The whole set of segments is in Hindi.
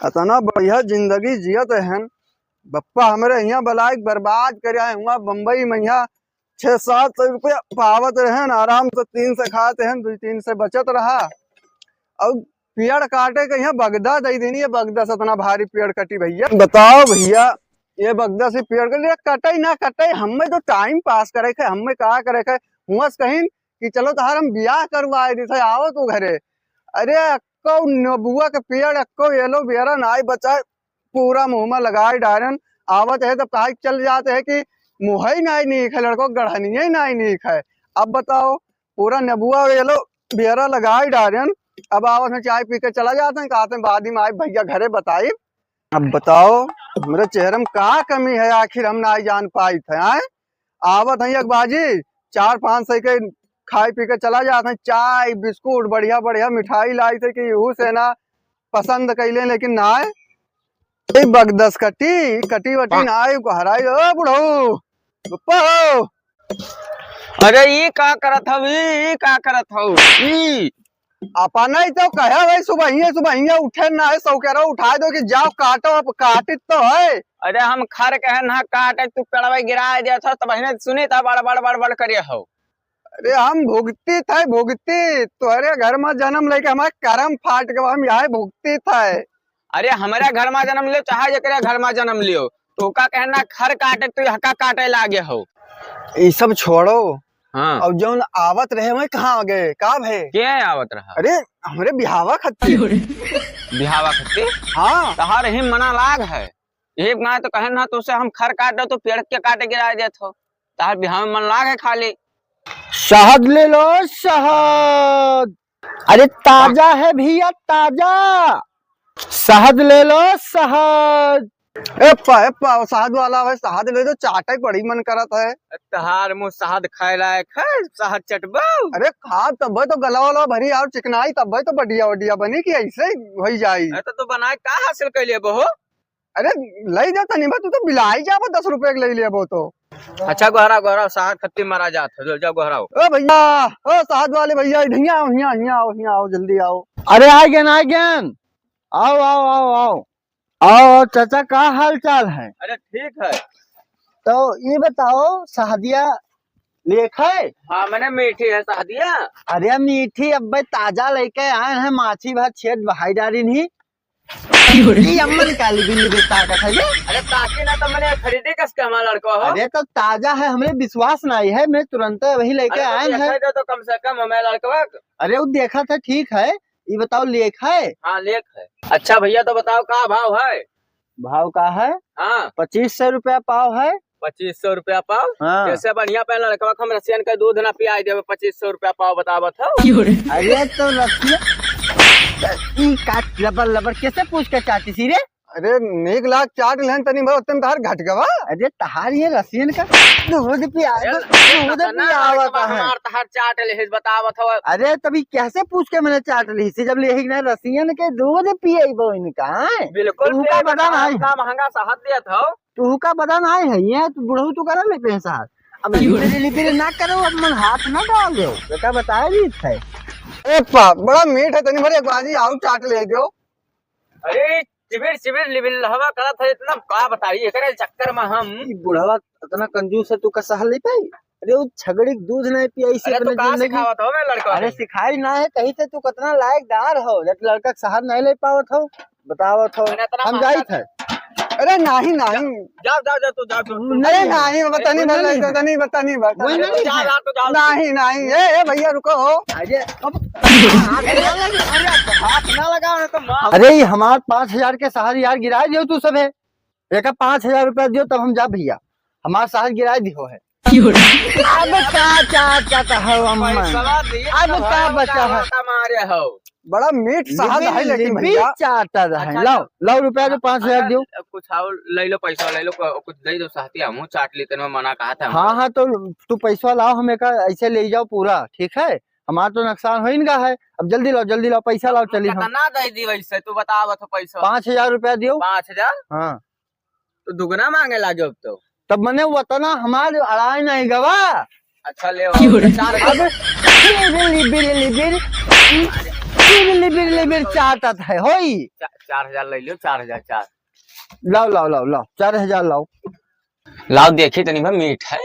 अतना बढ़िया जिंदगी जियत है बप्पा हमरे यहाँ बलाइक बर्बाद कर हुआ बम्बई में यहाँ 600-700 रुपया पावत रहन आराम से 3 से खाते हैं 2-3 से बचत रहा। और पेड़ काटे के यहाँ बगदा दे देनी है। बगदा से इतना भारी पेड़ कटी भैया, बताओ भैया ये बगदा से पेड़ के लिए कटे ना कटे हमें तो टाइम पास करे थे। हमें कहा करे थे हुआ कहीं कि चलो तार हम ब्याह करवाए थे आओ तू घरे। अरे अक्को नबुआ के पेड़ अक्को एलोवेरा नाई बचाए पूरा मुंह में लगाए डायरन आवत है तब कहा चल जाते हैं कि मुँह ही नहीं है लड़को गढ़निया ही नहीं है। अब बताओ पूरा नबुआ एलोवेरा लगाए डायरन अब आवत में चाय पी के चला जाते हैं कहते हैं बाद में आए भैया घरे बताई। अब बताओ मेरे चेहरे में क्या कमी है आखिर हम ना जान पाई थे। आवत है अखबाजी 4-5 सौ के खाई पी के चला जाते हैं चाय बिस्कुट बढ़िया बढ़िया मिठाई लाई थे कि यू से ना पसंद कैले लेकिन ना आए बगदस कटी वटी ना आए हराई बुढ़ऊ पप्पा हो। अरे ये का करत हऊ अपना ही तो कहे भाई सुबह उठे ना है सौ कह रहा उठा दो कि जाओ काटो अब काटित तो है। अरे हम खर कहे ना काटे तू पेड़वा गिरा दिया था तब सुनी था बड़ करिए हो। अरे हम भुगती तुम्हारे घर में जन्म लेके हमारे करम फाट के हम यहाँ भुगती था। अरे हमारे घर में जन्म लियो चाहे जकरे घर में जन्म लियो तो का कहना खर काटे तू हका काटे लागे हो। ये सब छोड़ो। हाँ। और जो आवत रहे वही कहाँ आ गए का भे क्या आवत रहा। अरे हमारे बिहावा खत्ती हाँ तहार ही मना लाग है एक ना तो कहे ना तुझसे हम खर काट दो तो पेड़ के काटे गिरा देते हो तहार बिहाव में मन लाग है खाली। शहद ले लो शहद। अरे ताजा है भैया ताजा शहद ले लो शहद। एप्पा शहद वाला है शहद ले तो चाटा बड़ी मन करत है। तहार मुँह शहद खाए लायक है शहद चटबो। अरे खा तब तो गला वाला भरी और चिकनाई तब तो बढ़िया बनी कि ऐसे हो जाई। तो बनाए का हासिल कर लिए बहो। अरे ले जा तनी तू तो बिलाई जा 10 रुपए के ले लिए वो तो। अच्छा गोहरा शहद खत्ती मारा जात है जाओ गोहराओ। ओ भैया ओ शहद वाले भैया यहाँ आओ जल्दी आओ। अरे आ गए आओ चाचा का हाल चाल है। अरे ठीक है। तो ये बताओ शहदिया लेख है। हाँ मैंने मीठी है शहदिया। अरे मीठी अब ताजा लेके आए हैं माछी भात छेद बहाई डाली नहीं अम्मन काली बिल्ली ताकत है। अरे ताकि ना तो मैंने खरीदी कसके हमारा लड़का हो। अरे तो ताजा है हमें विश्वास नहीं है मैं तुरंत वही लेके आए हैं। तो कम से कम हमारे लड़का। अरे वो देखा था ठीक है ये बताओ लेख है। हाँ लेख है। अच्छा भैया तो बताओ क्या भाव है। भाव का है। हाँ 2500 रुपया पाव है। 2500 रुपया पाव। हाँ। जैसे बढ़िया पे लड़का हम रसियन का दूध ना पिया देवे 2500 रुपया पाव बतावत हो। अरे तो लबर कैसे पूछ के चाहती सी रे। अरे 1 लाख चाट लेन तनी भर उतन तार घट गवा। अरे तहार ये रसियन का दूध पिया तहार चाट ले बतावत हो। अरे तभी कैसे पूछ के मैंने चाट ली सी जब ले ना रसियन के दूध पिए इनका बिल्कुल बदन आई महंगा शहद दिया था तू का बदन आई है ये तू बुढ़ऊ तू करा लेते हैं साहब। अब लिपि ना करो अब मन हाथ ना डाल दो बेटा बताया भी है। बड़ा मीठ है तनी भर एक बाजी आओ चाट ले दो। अरे शिविर लिबिल हवा करत है इतना का बताइए करे चक्कर में हम बुढ़वा इतना कंजूस है तू का सहल नहीं पाई। अरे वो छगड़ी दूध नहीं पिया इसे अपने जिंदगी हो मैं लड़का। अरे सिखाई ना है कहीं से तू कितना लायकदार हो जब लड़का सहल नहीं ले पावत हो बतावत हो हम जाई थे। अरे नहीं जाओ तू जाओ। अरे नहीं नहीं ए भैया रुको हो। अरे हमारे 5000 के शहर यार गिरा दियो तू सब है एक 5000 रुपया दियो तब हम जा भैया हमारे शहर गिरा दियो है। अब क्या बचा है बड़ा मीठ शहद है लेकिन भैया चाहता है। लो रुपया तो 5000 दियो कुछ आओ ले लो पैसा ले लो कुछ दे दो साथी हम चाट लेते हैं मना कहा था। हाँ तो तू पैसा लाओ हमें का ऐसे ले जाओ पूरा ठीक है हमारा तो नुकसान हो इनका है। अब जल्दी लाओ पैसा लाओ चलिए। कितना दे दी वैसे तू बताओ तो पैसा 5000 रुपया दियो। 5000 हाँ तो दुगना मांगे लागे अब तब मैंने वतना हमारे अड़ाई नहीं गवा। अच्छा ले बिरली बिरली बिर चाटत है होई। 4,000 ले लियो, 4,000 4। लाओ लाओ लाओ लाओ 4000 लाओ। लाओ देखी तनी भाई मीठ है,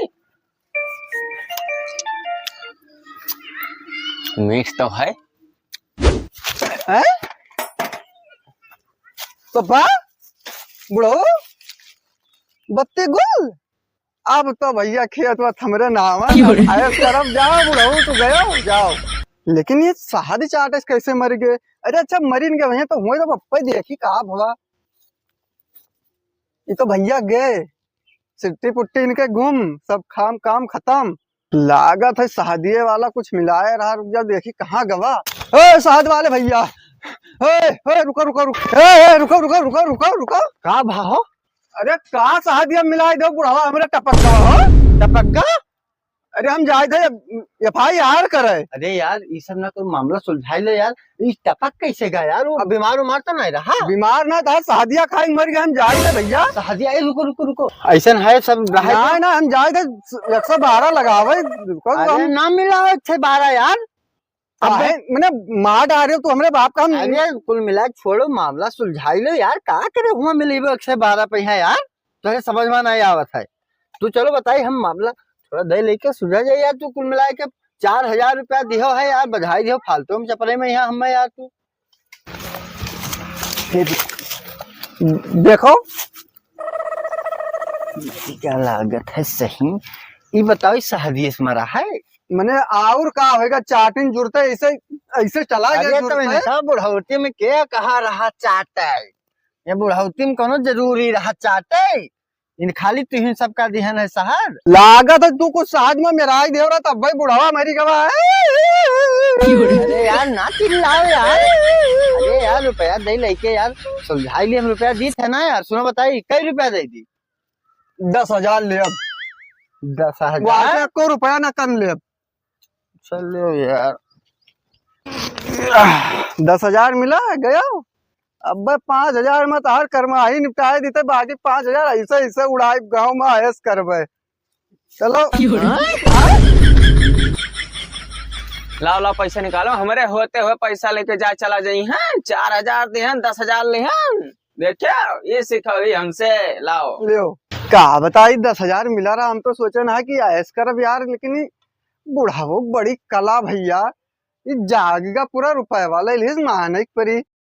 मीठ तो है। हैं? पप्पा बुढ़ो बत्ती गुल, अब तो भैया खेत वत हमरे नाम है, ऐस तरफ जाओ बुढ़ो, तू गयो जाओ। लेकिन ये शादी चाटस कैसे मर गए? अरे अच्छा मरी न गए भैया तो हुए तो पप्पा देखी कहा भवा, ये तो भैया गए सिट्टी पुट्टी इनके गुम, सब काम काम खत्म। लागत है शादी वाला कुछ मिलाए रहा, रुक जा देखी कहाँ गवा। ए शादी वाले भैया, ए रुको रुको रुको, ए रुको रुको रुको रुको रुको, का भाव? अरे कहाँ शादी मिलाए दो बुढ़ावा हमरे टपक गवा हो। टपक्का? अरे हम जाए थे FIR करे। अरे यार ये सब ना कोई मामला सुलझाई लो यार, ये टपक कैसे गया यार? वो बीमार उमार तो नहीं रहा? बीमार ना था, शादियाँ खाए मर गए, हम जाए थे भैया। शादी आई, रुको रुको रुको, ऐसा है सब रहे ना ना हम जाए थे 112 लगावे, रुको अरे हम ना मिला 112 यार। काहे मैंने मार डाले हो तू हमरे बाप का। हम अरे कुल मिला के छोड़ो, मामला सुलझाई लो यार, का करे हुआ मिली 112 पे है यार, तो समझ में नहीं आवत है। तू चलो बताई, हम मामला थोड़ा दे लेके सुलझा जाए यार। तू कुल मिला के 4000 रुपया दियो है यार, बधाई दियो, फालतू में चपले में यहाँ हम यार। तू देखो क्या लागत है सही, ये बताओ इस शादी से मरा है? मैंने और का होएगा, चाटिन जुड़ते ऐसे ऐसे चला गया अरे तो जुड़ते। मैंने कहा बुढ़ौती में क्या कहा रहा चाटे, ये बुढ़ौती में कोनो जरूरी रहा चाटे, इन खाली तुहिन सबका दिहन है शहर। लागत है तू कुछ साथ में मेरा ही दे रहा, तब भाई बुढ़ावा मेरी गवा है। अरे यार ना चिल्लाओ यार, अरे यार रुपया दे लेके यार सुलझाई लिए, हम रुपया दी थे ना यार। सुनो बताइए कई रुपया दे दी? 10,000 ले अब, 10,000? को रुपया ना कम ले अब। चलो यार 10,000 मिला गया, अब 5,000 में तार कर्मा ही निपटाए देते, बाकी 5,000 ऐसे ऐसे उड़ाए गाँव में ऐस करबे। चलो लाओ लाओ पैसा निकालो, हमारे होते हुए पैसा लेके जा चला जाई हैं। 4,000 दिहन, 10,000 लिहन, देखियो ये सिखाई हमसे। लाओ लियो का बताई 10,000 मिला रहा, हम तो सोचे ना कि ऐस करब यार, लेकिन ये बुढ़ावो बड़ी कला भैया, ये जागेगा पूरा रुपए वाला इलिस माने परी।